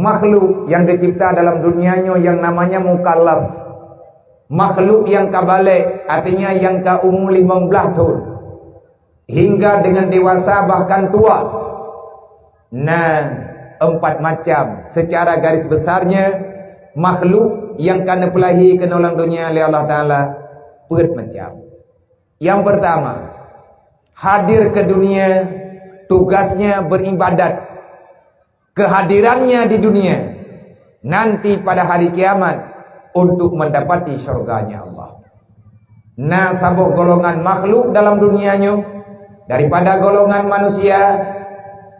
makhluk yang dicipta dalam dunianya yang namanya mukallaf. Makhluk yang kabalik, artinya yang ke umur 15 tahun hingga dengan dewasa bahkan tua. Nah, 4 macam secara garis besarnya makhluk yang kena pelahi ke dalam dunia oleh Allah Ta'ala 4 macam. Yang pertama, hadir ke dunia, tugasnya beribadat. Kehadirannya di dunia nanti pada hari kiamat untuk mendapati syurganya Allah. Nah, sabuh golongan makhluk dalam dunianya daripada golongan manusia.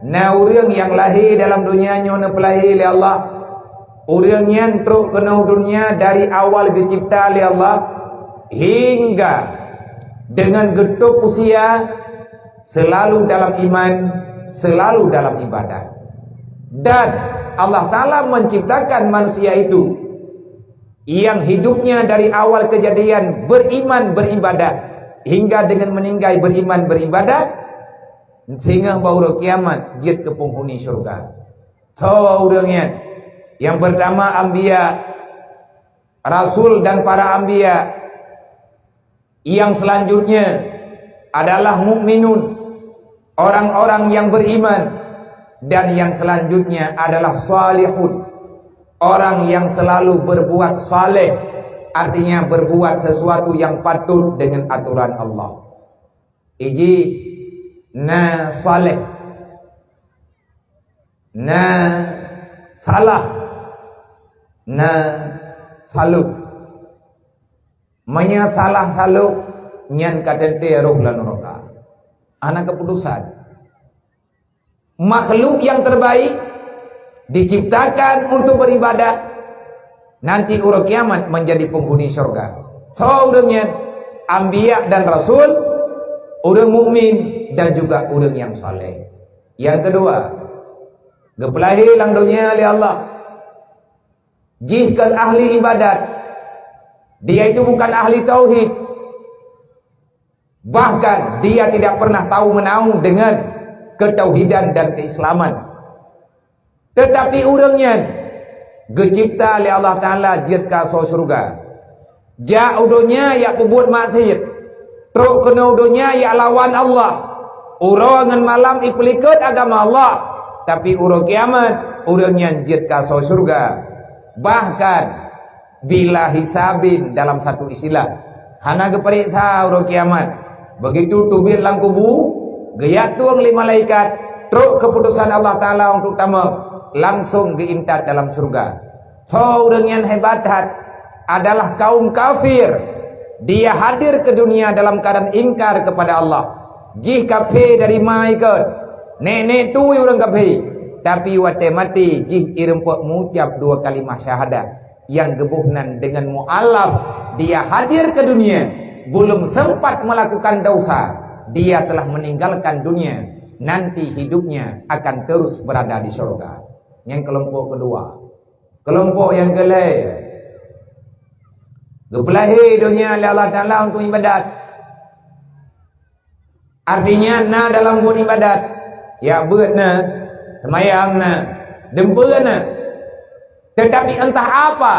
Nah, orang yang lahir dalam dunianya nepelahi oleh Allah, orang yang teruk kena dunia dari awal dicipta oleh Allah hingga dengan getuk usia selalu dalam iman, selalu dalam ibadat. Dan Allah Ta'ala menciptakan manusia itu yang hidupnya dari awal kejadian beriman beribadat hingga dengan meninggal beriman beribadat, sehingga baru kiamat dia ke penghuni syurga. Tahu orangnya. Yang pertama anbiya, rasul dan para anbiya. Yang selanjutnya adalah mukminun, orang-orang yang beriman. Dan yang selanjutnya adalah salihun, orang yang selalu berbuat saleh, artinya berbuat sesuatu yang patut dengan aturan Allah. Iji na saleh, na salah, na saluk. Manya salah saluk nyan kadente roh lan neraka. Anak keputusan. Makhluk yang terbaik diciptakan untuk beribadah, nanti urut kiamat menjadi penghuni syurga. Seorangnya anbiya dan rasul, orang mukmin dan juga orang yang saleh. Yang kedua, gepelahi lang dunia oleh Allah, jihkan ahli ibadat. Dia itu bukan ahli tauhid, bahkan dia tidak pernah tahu menau dengan ketauhidan dan keislaman. Tetapi orangnya dicipta oleh Allah Ta'ala jid ka surga. Ja udonya ya pebut maksiat, truk kena udonya ya lawan Allah. Urangan malam ipelikut agama Allah, tapi urang kiamat orangnya jid ka surga. Bahkan bila hisabin dalam satu istilah hana geperiksa urang kiamat, begitu tubir lang kubu gaya tuang 5 malaikat, truk keputusan Allah Ta'ala untuk tamu langsung diintat dalam surga. So, dengan hebat adalah kaum kafir. Dia hadir ke dunia dalam keadaan ingkar kepada Allah. Jih kafir dari mai-ikut. Nenek tu orang kafir. Tapi wate mati jih irempuk mengucap 2 kalimah syahadat yang gebuhnan dengan mu'alaf. Dia hadir ke dunia belum sempat melakukan dosa. Dia telah meninggalkan dunia, nanti hidupnya akan terus berada di surga. Yang kelompok kedua, kelompok yang kelai, gepelahi dunia oleh Allah Ta'ala untuk ibadat. Artinya na dalam buat ibadat, ya buat na, semayang na, dempur na. Tetapi entah apa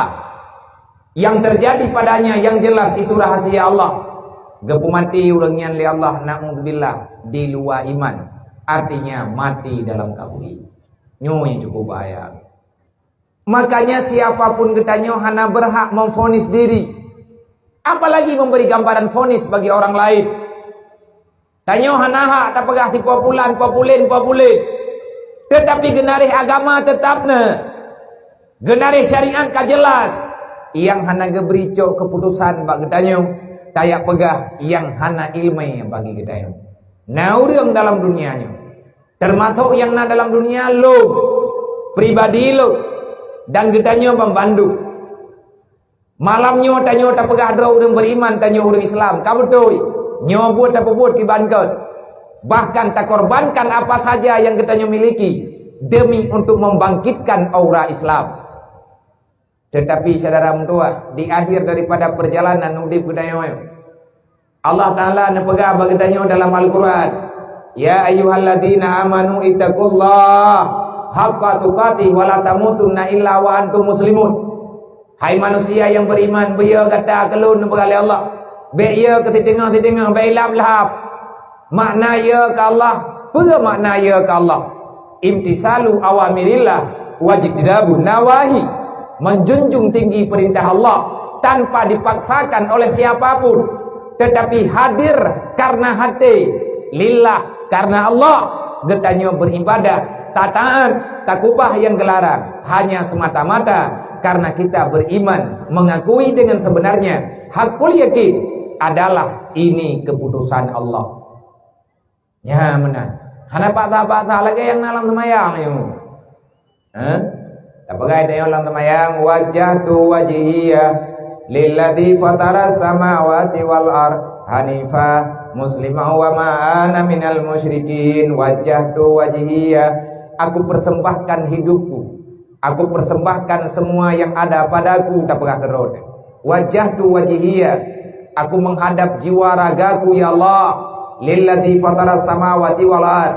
yang terjadi padanya, yang jelas itu rahasia Allah. Gepu mati orangnya oleh Allah, na'udzubillah, di luar iman, artinya mati dalam kafir. Nyoy cukup bahaya. Makanya siapapun ketanya hana berhak memvonis diri, apalagi memberi gambaran vonis bagi orang lain. Tanya hana hak tak pegah ti populan. Tetapi genarih agama tetapnya, genarih syariat ka jelas. Yang hana geberi cok keputusan bagi ketanya tayak pegah yang hana ilmu bagi kita. Nah, orang dalam dunianya, termasuk yang na dalam dunia lo, pribadi lo, dan kitanya membantu. Malamnya tanya tak pegah ada orang beriman, tanya orang Islam. Kamu betul, nyawa buat tak buat kibankan. Bahkan tak korbankan apa saja yang kitanya miliki demi untuk membangkitkan aura Islam. Tetapi saudara mentua, di akhir daripada perjalanan hidup kita, Allah Ta'ala nepegah bagi tanya dalam Al-Quran, ya ayyuhalladzina amanu ittaqullah, haqqa tuqatih wa la tamutunna illa wa antum muslimun. Hai manusia yang beriman, beya kata kelun berali Allah. Baik ya ke tengah-tengah, baik lap-lap. Makna ya ke Allah, apa makna ya ke Allah? Imtisalu awamirillah wajtidabun nawahi. Menjunjung tinggi perintah Allah tanpa dipaksakan oleh siapapun, tetapi hadir karena hati lillah, karena Allah. Getanya beribadah, tak taat, tak kubah yang gelarang, hanya semata-mata karena kita beriman, mengakui dengan sebenarnya hakul yakin adalah ini keputusan Allah. Ya benar. Hana patah-patah lagi yang dalam semayang itu. Tak pakai dia dalam semayang. Wajjahtu wajhiyya lilladzi fatara samawati wal ard hanifah muslimah wa ma ana minal musyrikin. Wajjahtu wajhiyya, aku persembahkan hidupku, aku persembahkan semua yang ada padaku. Tak pakai kerod. Wajjahtu wajhiyya, aku menghadap jiwa ragaku ya Allah, lilladzi fatara samawati wal ard,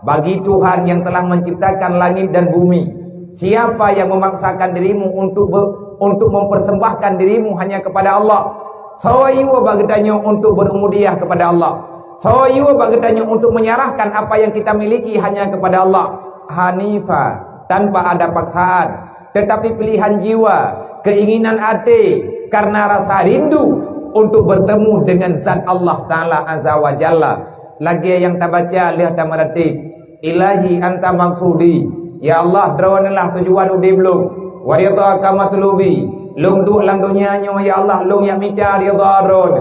bagi Tuhan yang telah menciptakan langit dan bumi. Siapa yang memaksakan dirimu untuk mempersembahkan dirimu hanya kepada Allah? Sawayiwa bagedanya untuk berumudiah kepada Allah. Sawayiwa bagedanya untuk menyerahkan apa yang kita miliki hanya kepada Allah. Hanifah, tanpa ada paksaan, tetapi pilihan jiwa, keinginan hati karena rasa rindu untuk bertemu dengan zat Allah Ta'ala Azza wa Jalla. Lagi yang tak baca, lihat tak merati. Ilahi anta maksudi, ya Allah drawanlah tujuan udi belum. Wa ridha kama tulubi, lung du lang dunia nyo ya Allah, lung yang minta ridha dron.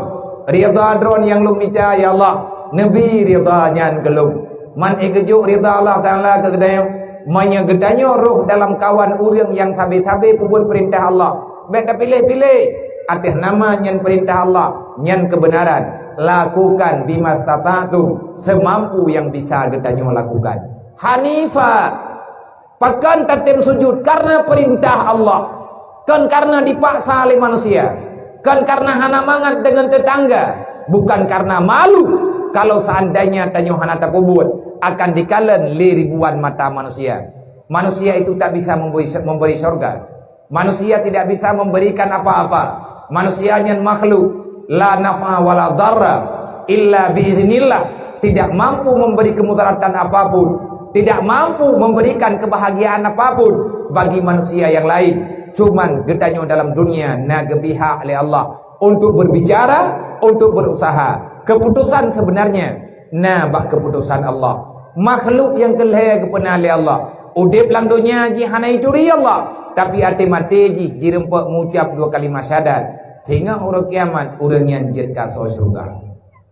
Ridha dron yang lung minta ya Allah, nabi ridha nyan gelung. Man ikejuk ridha Allah Ta'ala kegedayang menyegedanyo roh dalam kawan urang yang sabi-sabi pupun perintah Allah. Baik pilih-pilih atas nama nyan perintah Allah, nyan kebenaran, lakukan bimastata'tu, semampu yang bisa gedanyo lakukan. Hanifah, pakan tatim sujud karena perintah Allah, kan karena dipaksa oleh manusia, kan karena hana mangat dengan tetangga, bukan karena malu. Kalau seandainya tanyo hana takubut akan dikalen ribuan mata manusia. Manusia itu tak bisa memberi surga. Manusia tidak bisa memberikan apa-apa. Manusia yang makhluk la nafa wala darra illa biiznillah, tidak mampu memberi kemudaratan apapun, tidak mampu memberikan kebahagiaan apapun bagi manusia yang lain. Cuman gedanyo dalam dunia nagebiha oleh Allah untuk berbicara, untuk berusaha. Keputusan sebenarnya nabah keputusan Allah. Makhluk yang kelih kepenal oleh Allah. Udip lang dunia ji hana itu Allah. Tapi hati mati ji dirempak mengucap 2 kalimat syahadat. Hingga orang kiamat orang yang jet ka surga.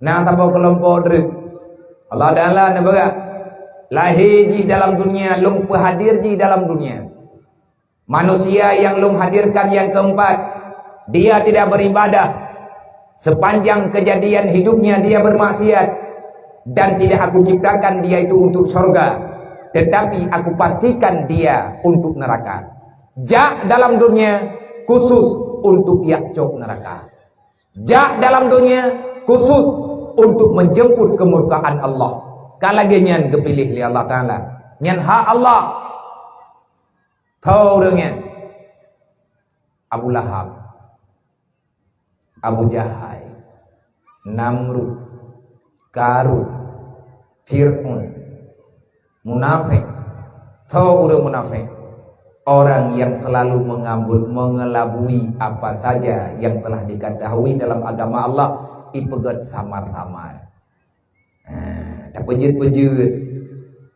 Nah tambah kelompok dre. Allah Ta'ala nabaga lahir ji dalam dunia, lung hadir ji dalam dunia. Manusia yang lung hadirkan yang keempat, dia tidak beribadah. Sepanjang kejadian hidupnya dia bermaksiat, dan tidak aku ciptakan dia itu untuk surga, tetapi aku pastikan dia untuk neraka. Jak dalam dunia khusus untuk yakcok neraka. Jak dalam dunia khusus untuk menjemput kemurkaan Allah. Kalagenyan kepilih li Allah Ta'ala, nyan hak Allah. Tahu dengan Abu Lahab, Abu Jahal, Namrud, Qarun, Fir'aun, munafik. Tahu orang munafik? Orang yang selalu mengelabui apa saja yang telah diketahui dalam agama Allah, ipegat samar-samar. Tak pejut-pejut.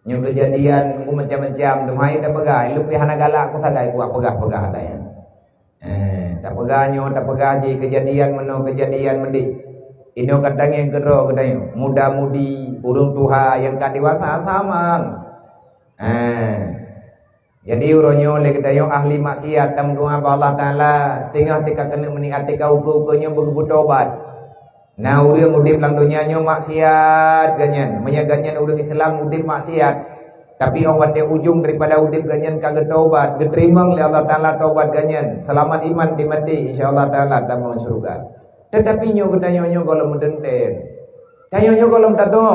Nyung kejadian aku macam-macam, demai tak pegai, lu pihana galak aku tagai ku pegah-pegah ada ya. Tak pegahnya, tak pegah je kejadian meno kejadian mendih. Ino kadang yang kero kadang muda-mudi, urung tuha yang kan dewasa sama. Jadi uronyo le kedayo ahli maksiat tam doa Allah Ta'ala tengah tika kena meningati kau uku-ukunya bergebut tobat. Nah urang udip lang dunia nyo maksiat ganyan, menyaganyan urang Islam udip maksiat. Tapi awat dia ujung daripada udip ganyan kagak tobat, diterima oleh Allah Ta'ala tobat ganyan. Selamat iman di mati insyaallah Ta'ala tak mau surga. Tetapi nyo kedayo nyo kalau mendenteng. Tanyo nyo kalau tak do.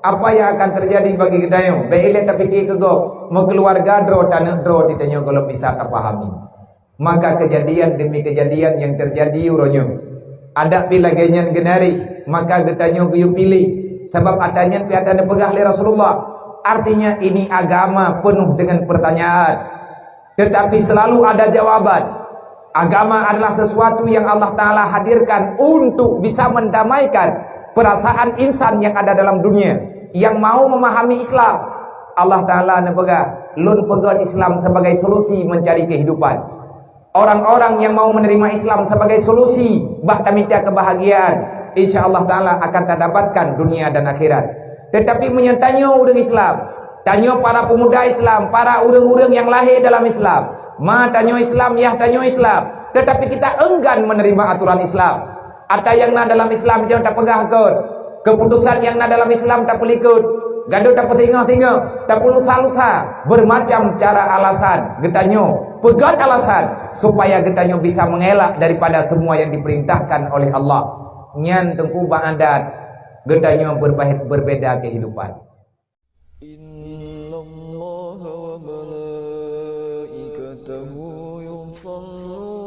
Apa yang akan terjadi bagi kita yo? Beile tapi kego, mau keluarga dro tanah dro ditanyo kalau bisa kapahami. Maka kejadian demi kejadian yang terjadi uronyo. Ada pilagenyan genari, maka getanyo guyu pilih. Sebab adanya piatanya pegah oleh Rasulullah. Artinya ini agama penuh dengan pertanyaan. Tetapi selalu ada jawaban. Agama adalah sesuatu yang Allah Ta'ala hadirkan untuk bisa mendamaikan perasaan insan yang ada dalam dunia, yang mau memahami Islam. Allah Ta'ala nepegah lun pegon Islam sebagai solusi mencari kehidupan. Orang-orang yang mau menerima Islam sebagai solusi bahkan minta kebahagiaan, insya Allah Ta'ala akan terdapatkan dunia dan akhirat. Tetapi menyertanya orang Islam, tanya para pemuda Islam, para orang-orang yang lahir dalam Islam, tanyo Islam, ya tanyo Islam, tetapi kita enggan menerima aturan Islam. Ada yang na dalam Islam jangan tak pegah kot, keputusan yang na dalam Islam tak pelikut, gaduh tak petinggal-tinggal, tak lusa-lusa, bermacam cara alasan. Getanyo pegat alasan supaya getanyo bisa mengelak daripada semua yang diperintahkan oleh Allah. Nyan tengku bang adat, getanyo berbeda kehidupan. Innallaha wa malaikatahu yusalluna